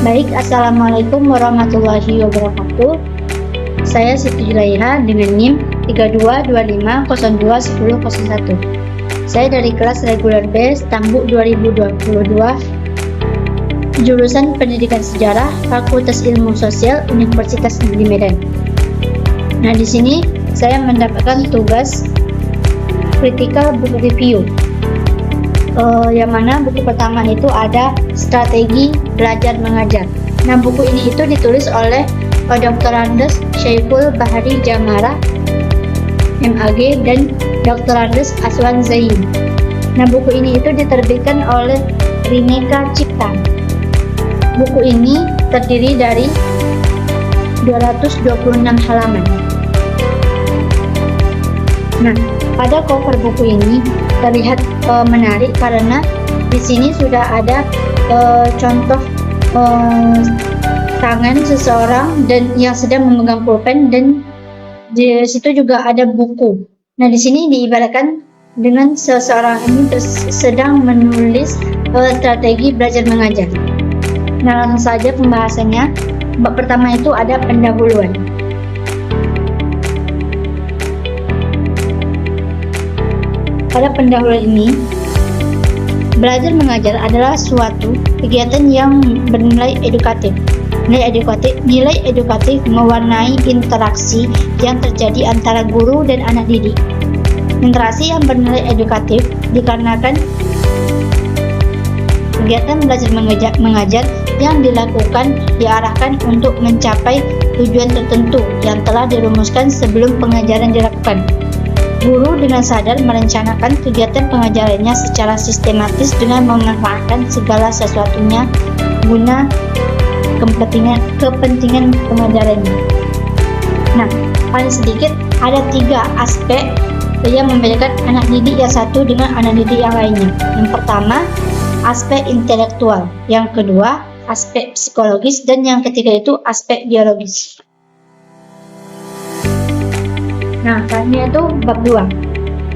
Baik, Assalamualaikum warahmatullahi wabarakatuh. Saya Siti Julaiha dengan NIM 3225021001. Saya dari kelas reguler B Stambuk 2022, jurusan Pendidikan Sejarah, Fakultas Ilmu Sosial, Universitas Negeri Medan. Nah, di sini saya mendapatkan tugas critical book review. Yang mana buku pertama itu ada Strategi Belajar Mengajar. Nah, buku ini itu ditulis oleh Dr. Andes Syaiful Bahari Jamara, MAG, dan Dr. Andes Aswan Zain. Nah, buku ini itu diterbitkan oleh Rineka Cipta. Buku ini terdiri dari 226 halaman. Nah, pada cover buku ini terlihat menarik karena di sini sudah ada contoh tangan seseorang dan yang sedang memegang pulpen, dan di situ juga ada buku. Nah, di sini diibaratkan dengan seseorang ini sedang menulis strategi belajar mengajar. Nah, langsung saja pembahasannya. Bab pertama itu ada pendahuluan. Pada pendahuluan ini, belajar mengajar adalah suatu kegiatan yang bernilai edukatif. Nilai edukatif mewarnai interaksi yang terjadi antara guru dan anak didik. Interaksi yang bernilai edukatif dikarenakan kegiatan belajar mengajar yang diarahkan untuk mencapai tujuan tertentu yang telah dirumuskan sebelum pengajaran dilakukan. Guru dengan sadar merencanakan kegiatan pengajarannya secara sistematis dengan memanfaatkan segala sesuatunya guna kepentingan pengajarannya. Nah, paling sedikit ada 3 aspek yang membedakan anak didik yang satu dengan anak didik yang lainnya. Yang pertama, aspek intelektual. Yang kedua, aspek psikologis. Dan yang ketiga itu aspek biologis. Nah, selanjutnya itu bab 2.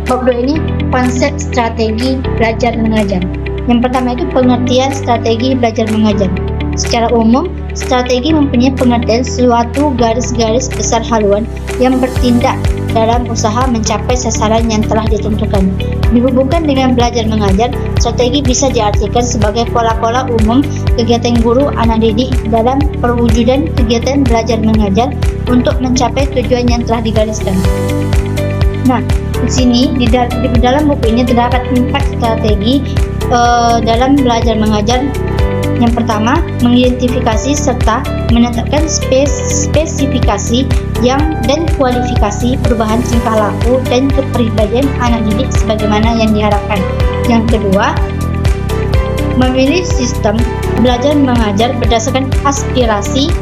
Bab 2 ini konsep strategi belajar mengajar. Yang pertama itu pengertian strategi belajar mengajar. Secara umum, strategi mempunyai pengertian suatu garis-garis besar haluan yang bertindak dalam usaha mencapai sasaran yang telah ditentukan. Dihubungkan dengan belajar mengajar, strategi bisa diartikan sebagai pola-pola umum kegiatan guru anak didik dalam perwujudan kegiatan belajar mengajar untuk mencapai tujuan yang telah digariskan. Nah, di sini di dalam buku ini terdapat 4 strategi dalam belajar mengajar. Yang pertama, mengidentifikasi serta menetapkan spesifikasi dan kualifikasi perubahan tingkah laku dan kepribadian anak didik sebagaimana yang diharapkan. Yang kedua, memilih sistem belajar mengajar berdasarkan aspirasi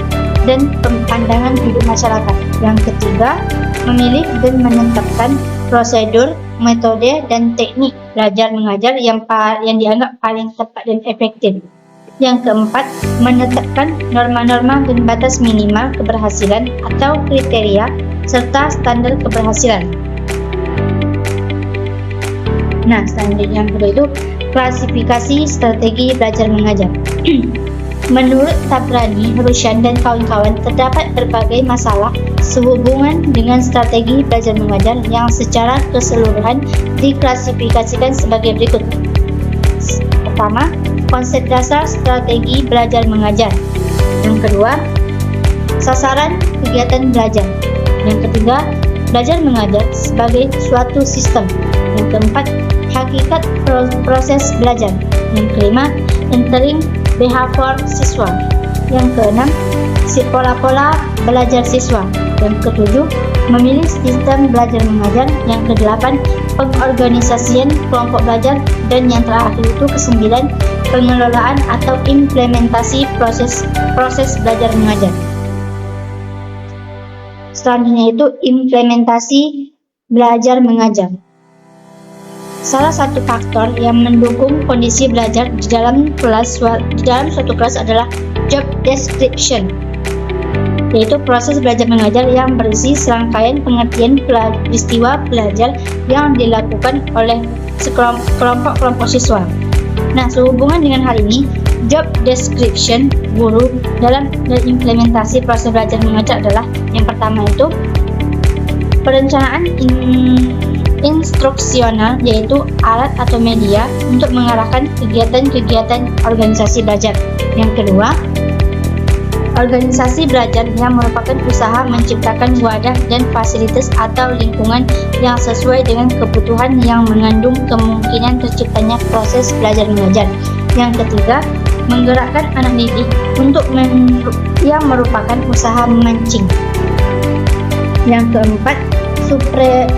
dan pandangan hidup masyarakat. Yang ketiga, memilih dan menetapkan prosedur, metode, dan teknik belajar mengajar yang dianggap paling tepat dan efektif. Yang keempat, menetapkan norma-norma dan batas minimal keberhasilan atau kriteria serta standar keberhasilan. Nah, selanjutnya yang kedua itu klasifikasi strategi belajar mengajar. Menurut Tabrani, Rusyan, dan kawan-kawan, terdapat berbagai masalah sehubungan dengan strategi belajar mengajar yang secara keseluruhan diklasifikasikan sebagai berikut. Pertama, konsep dasar strategi belajar mengajar. Yang kedua, sasaran kegiatan belajar. Yang ketiga, belajar mengajar sebagai suatu sistem. Yang keempat, hakikat proses belajar. Yang kelima, entering behavior siswa. Yang keenam, pola-pola belajar siswa. Yang ketujuh, memilih sistem belajar mengajar. Yang kedelapan, pengorganisasian kelompok belajar. Dan yang terakhir itu kesembilan, pengelolaan atau implementasi proses belajar mengajar. Selanjutnya itu implementasi belajar mengajar. Salah satu faktor yang mendukung kondisi belajar di dalam suatu kelas adalah job description, yaitu proses belajar mengajar yang berisi serangkaian pengertian peristiwa belajar yang dilakukan oleh kelompok-kelompok siswa. Nah, sehubungan dengan hal ini, Job description guru dalam implementasi proses belajar mengajar adalah yang pertama itu perencanaan instruksional, yaitu alat atau media untuk mengarahkan kegiatan-kegiatan organisasi belajar. Yang kedua, organisasi belajar yang merupakan usaha menciptakan wadah dan fasilitas atau lingkungan yang sesuai dengan kebutuhan yang mengandung kemungkinan terciptanya proses belajar mengajar. Yang ketiga, menggerakkan anak didik untuk yang merupakan usaha memancing. Yang keempat,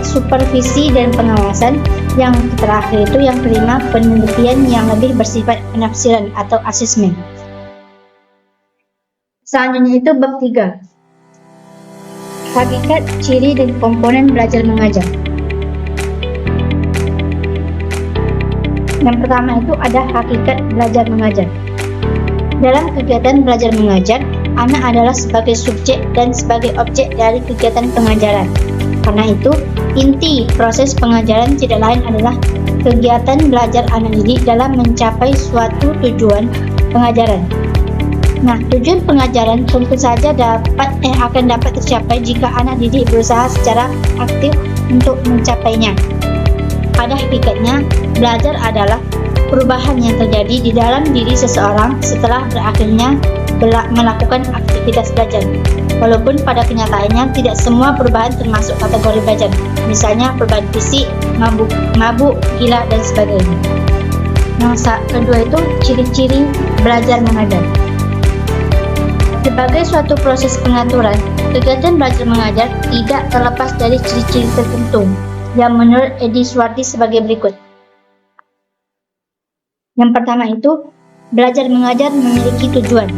supervisi dan pengawasan. Yang terakhir itu yang kelima, penelitian yang lebih bersifat penafsiran atau asesmen. Selanjutnya itu bab 3. Hakikat, ciri, dan komponen belajar mengajar. Yang pertama itu ada hakikat belajar mengajar. Dalam kegiatan belajar mengajar, anak adalah sebagai subjek dan sebagai objek dari kegiatan pengajaran. Karena itu, inti proses pengajaran tidak lain adalah kegiatan belajar anak didik dalam mencapai suatu tujuan pengajaran. Nah, tujuan pengajaran tentu saja akan dapat tercapai jika anak didik berusaha secara aktif untuk mencapainya. Pada hakikatnya, belajar adalah perubahan yang terjadi di dalam diri seseorang setelah berakhirnya melakukan aktivitas belajar. Walaupun pada kenyataannya tidak semua perubahan termasuk kategori belajar, misalnya perubahan fisik, mabuk, gila, dan sebagainya. Yang kedua itu ciri-ciri belajar mengajar. Sebagai suatu proses pengaturan, kegiatan belajar mengajar tidak terlepas dari ciri-ciri tertentu yang menurut Edi Suwardi sebagai berikut. Yang pertama itu, belajar mengajar memiliki tujuan.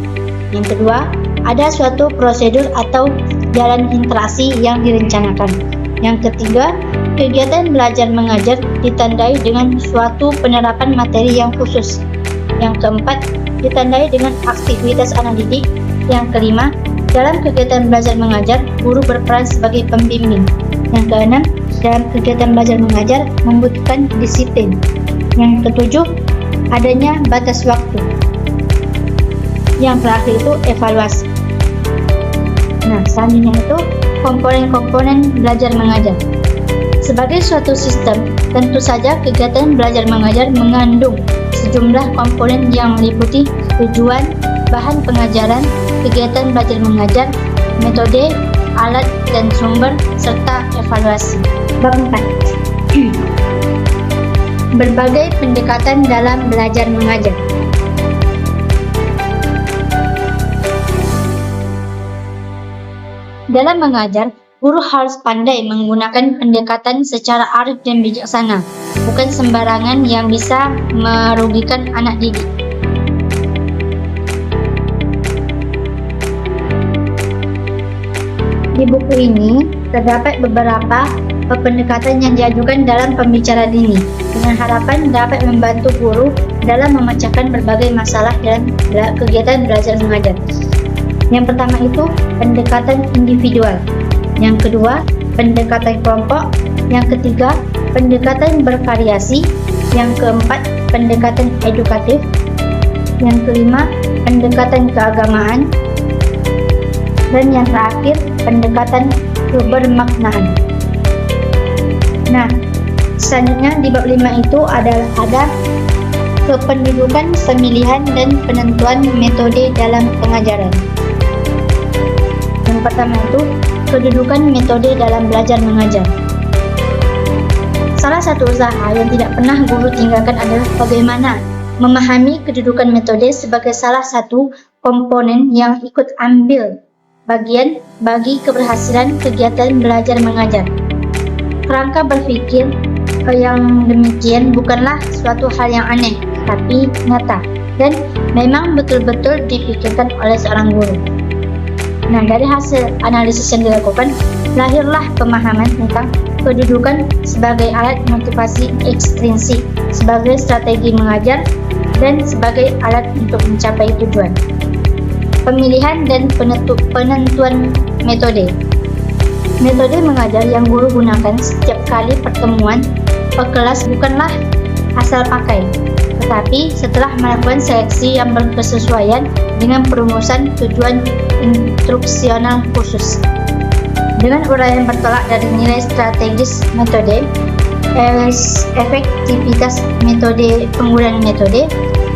Yang kedua, ada suatu prosedur atau jalan interaksi yang direncanakan. Yang ketiga, kegiatan belajar mengajar ditandai dengan suatu penerapan materi yang khusus. Yang keempat, ditandai dengan aktivitas anak didik. Yang kelima, dalam kegiatan belajar mengajar, guru berperan sebagai pembimbing. Yang keenam, dalam kegiatan belajar mengajar membutuhkan disiplin. Yang ketujuh, adanya batas waktu. Yang terakhir itu evaluasi. Nah, selanjutnya itu komponen-komponen belajar mengajar. Sebagai suatu sistem, tentu saja kegiatan belajar mengajar mengandung sejumlah komponen yang meliputi tujuan, bahan pengajaran, kegiatan belajar mengajar, metode, alat dan sumber, serta evaluasi. Bab 4. Berbagai pendekatan dalam belajar mengajar. Dalam mengajar, guru harus pandai menggunakan pendekatan secara arif dan bijaksana, bukan sembarangan yang bisa merugikan anak didik. Di buku ini terdapat beberapa pendekatan yang diajukan dalam pembicaraan ini, dengan harapan dapat membantu guru dalam memecahkan berbagai masalah dalam kegiatan belajar mengajar. Yang pertama itu pendekatan individual, yang kedua pendekatan kelompok, yang ketiga pendekatan bervariasi, yang keempat pendekatan edukatif, yang kelima pendekatan keagamaan, dan yang terakhir pendekatan kebermaknaan. Nah, selanjutnya di bab 5 itu ada kependudukan, pemilihan, dan penentuan metode dalam pengajaran. Yang pertama itu kedudukan metode dalam belajar mengajar. Salah satu usaha yang tidak pernah guru tinggalkan adalah bagaimana memahami kedudukan metode sebagai salah satu komponen yang ikut ambil bagian bagi keberhasilan kegiatan belajar mengajar. Kerangka berpikir yang demikian bukanlah suatu hal yang aneh, tapi nyata dan memang betul-betul dipikirkan oleh seorang guru. Nah, dari hasil analisis yang dilakukan, lahirlah pemahaman tentang kedudukan sebagai alat motivasi ekstrinsik, sebagai strategi mengajar, dan sebagai alat untuk mencapai tujuan. Pemilihan dan penentuan metode. Metode mengajar yang guru gunakan setiap kali pertemuan kelas bukanlah asal pakai, Tetapi setelah melakukan seleksi yang berkesesuaian dengan perumusan tujuan instruksional khusus. Dengan uraian bertolak dari nilai strategis metode, efektivitas metode, penggunaan metode,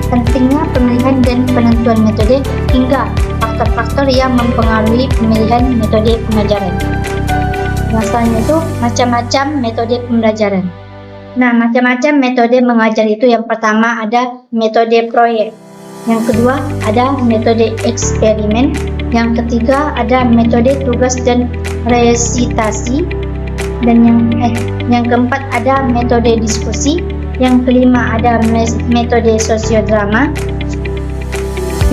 pentingnya pemilihan dan penentuan metode, hingga faktor-faktor yang mempengaruhi pemilihan metode pengajaran. Yang selanjutnya itu macam-macam metode pembelajaran. Nah, macam-macam metode mengajar itu yang pertama ada metode proyek, yang kedua ada metode eksperimen, yang ketiga ada metode tugas dan resitasi, dan yang keempat ada metode diskusi, yang kelima ada metode sosiodrama,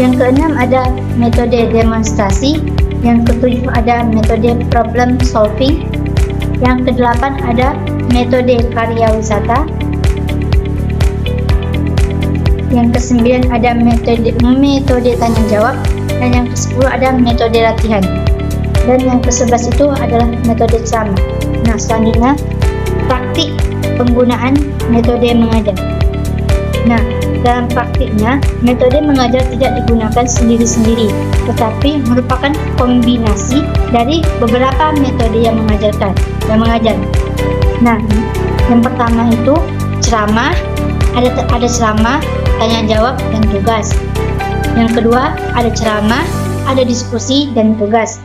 yang keenam ada metode demonstrasi, yang ketujuh ada metode problem solving, yang kedelapan ada metode karya wisata, yang kesembilan ada metode tanya jawab, dan yang kesepuluh ada metode latihan, dan yang kesebelas itu adalah metode ceramah. Nah, selanjutnya praktik penggunaan metode mengajar. Nah, dalam praktiknya, metode mengajar tidak digunakan sendiri-sendiri, tetapi merupakan kombinasi dari beberapa metode yang mengajar. Nah, yang pertama itu ceramah, ada ceramah, tanya jawab, dan tugas. Yang kedua, ada ceramah, ada diskusi, dan tugas.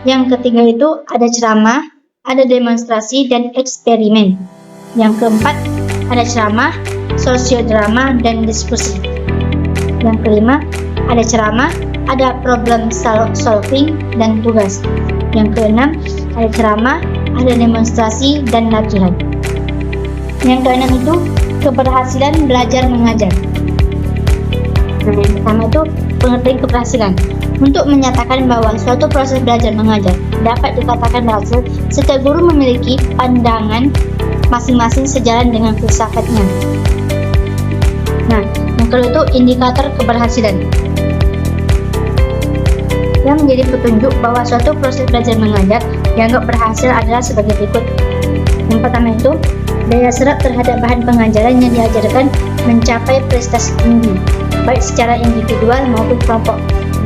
Yang ketiga itu ada ceramah, ada demonstrasi, dan eksperimen. Yang keempat, ada ceramah, sosiodrama, dan diskusi. Yang kelima, ada ceramah, ada problem solving, dan tugas. Yang keenam, ada ceramah, ada demonstrasi, dan latihan. Yang keenam itu keberhasilan belajar mengajar. Nah, yang pertama itu pengertian keberhasilan. Untuk menyatakan bahwa suatu proses belajar mengajar dapat dikatakan berhasil setiap guru memiliki pandangan masing-masing sejalan dengan filsafatnya. Nah, yang kedua itu indikator keberhasilan, yang menjadi petunjuk bahwa suatu proses belajar mengajar dianggap berhasil adalah sebagai berikut. Yang pertama itu daya serap terhadap bahan pengajaran yang diajarkan mencapai prestasi tinggi, baik secara individual maupun kelompok.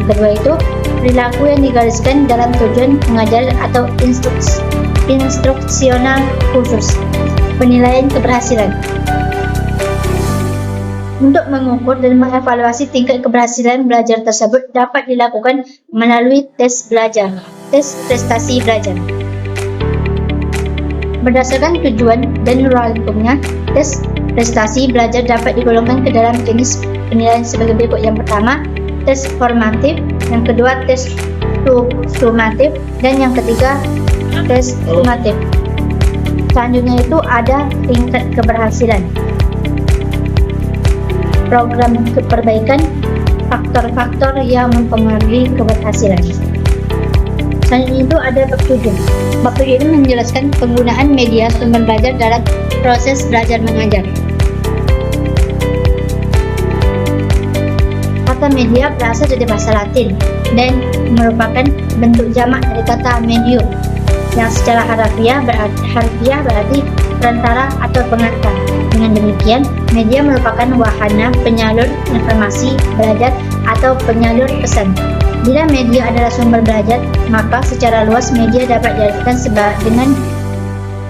Yang kedua itu perilaku yang digariskan dalam tujuan pengajaran atau instruksional khusus. Penilaian keberhasilan. Untuk mengukur dan mengevaluasi tingkat keberhasilan belajar tersebut dapat dilakukan melalui tes belajar, tes prestasi belajar. Berdasarkan tujuan dan ruang lingkupnya, tes prestasi belajar dapat digolongkan ke dalam jenis penilaian sebagai berikut. Yang pertama, tes formatif, yang kedua tes sumatif, dan yang ketiga tes sumatif. Selanjutnya itu ada tingkat keberhasilan, program perbaikan, faktor-faktor yang mempengaruhi keberhasilan. Selanjutnya itu ada bab 7. Bab 7 ini menjelaskan penggunaan media sumber belajar dalam proses belajar mengajar. Kata media berasal dari bahasa Latin dan merupakan bentuk jamak dari kata medium, yang secara harfiah berarti perantara atau pengantar. Dengan demikian, media merupakan wahana penyalur informasi belajar atau penyalur pesan. Bila media adalah sumber belajar, maka secara luas media dapat diartikan dengan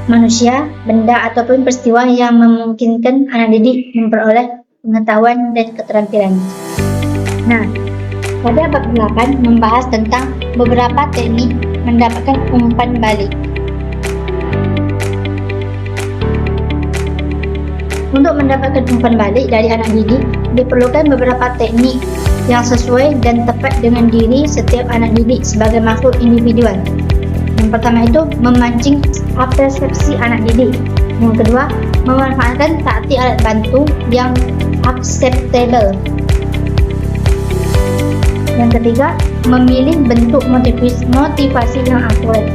manusia, benda, ataupun peristiwa yang memungkinkan anak didik memperoleh pengetahuan dan keterampilan. Nah, pada bab 8 membahas tentang beberapa teknik mendapatkan umpan balik. Untuk mendapatkan umpan balik dari anak didik, diperlukan beberapa teknik yang sesuai dan tepat dengan diri setiap anak didik sebagai makhluk individual. Yang pertama itu memancing persepsi anak didik. Yang kedua, memanfaatkan taktik alat bantu yang acceptable. Yang ketiga, memilih bentuk motivasi yang akurat.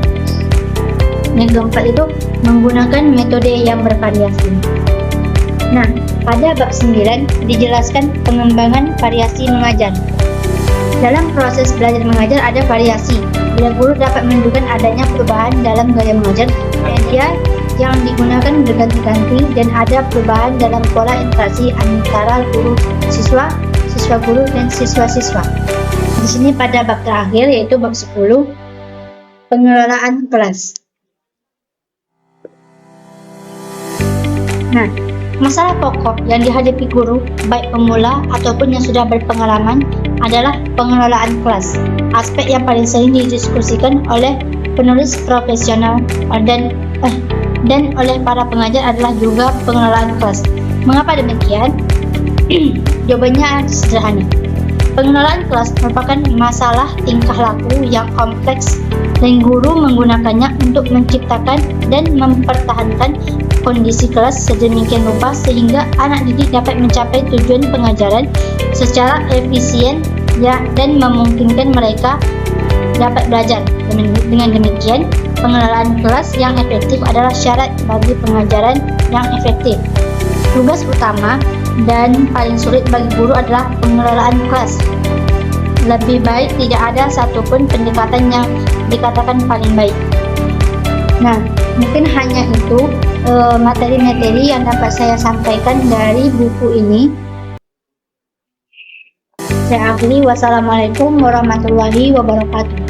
Yang keempat itu menggunakan metode yang bervariasi. Nah, pada bab 9 dijelaskan pengembangan variasi mengajar. Dalam proses belajar mengajar ada variasi. Bila guru dapat menunjukkan adanya perubahan dalam gaya mengajar, media yang digunakan berganti-ganti dan ada perubahan dalam pola interaksi antara guru siswa, siswa guru, dan siswa-siswa. Di sini pada bab terakhir yaitu bab 10, pengelolaan kelas. Nah, masalah pokok yang dihadapi guru, baik pemula ataupun yang sudah berpengalaman, adalah pengelolaan kelas. Aspek yang paling sering didiskusikan oleh penulis profesional dan oleh para pengajar adalah juga pengelolaan kelas. Mengapa demikian? Jawabannya sederhana. Pengelolaan kelas merupakan masalah tingkah laku yang kompleks dan guru menggunakannya untuk menciptakan dan mempertahankan kondisi kelas sedemikian rupa sehingga anak didik dapat mencapai tujuan pengajaran secara efisien dan memungkinkan mereka dapat belajar. Dengan demikian, pengelolaan kelas yang efektif adalah syarat bagi pengajaran yang efektif. Tugas utama dan paling sulit bagi guru adalah pengelolaan kelas. Lebih baik tidak ada satupun pendekatan yang dikatakan paling baik. Nah, mungkin hanya itu materi-materi yang dapat saya sampaikan dari buku ini. Saya akhiri, wassalamualaikum warahmatullahi wabarakatuh.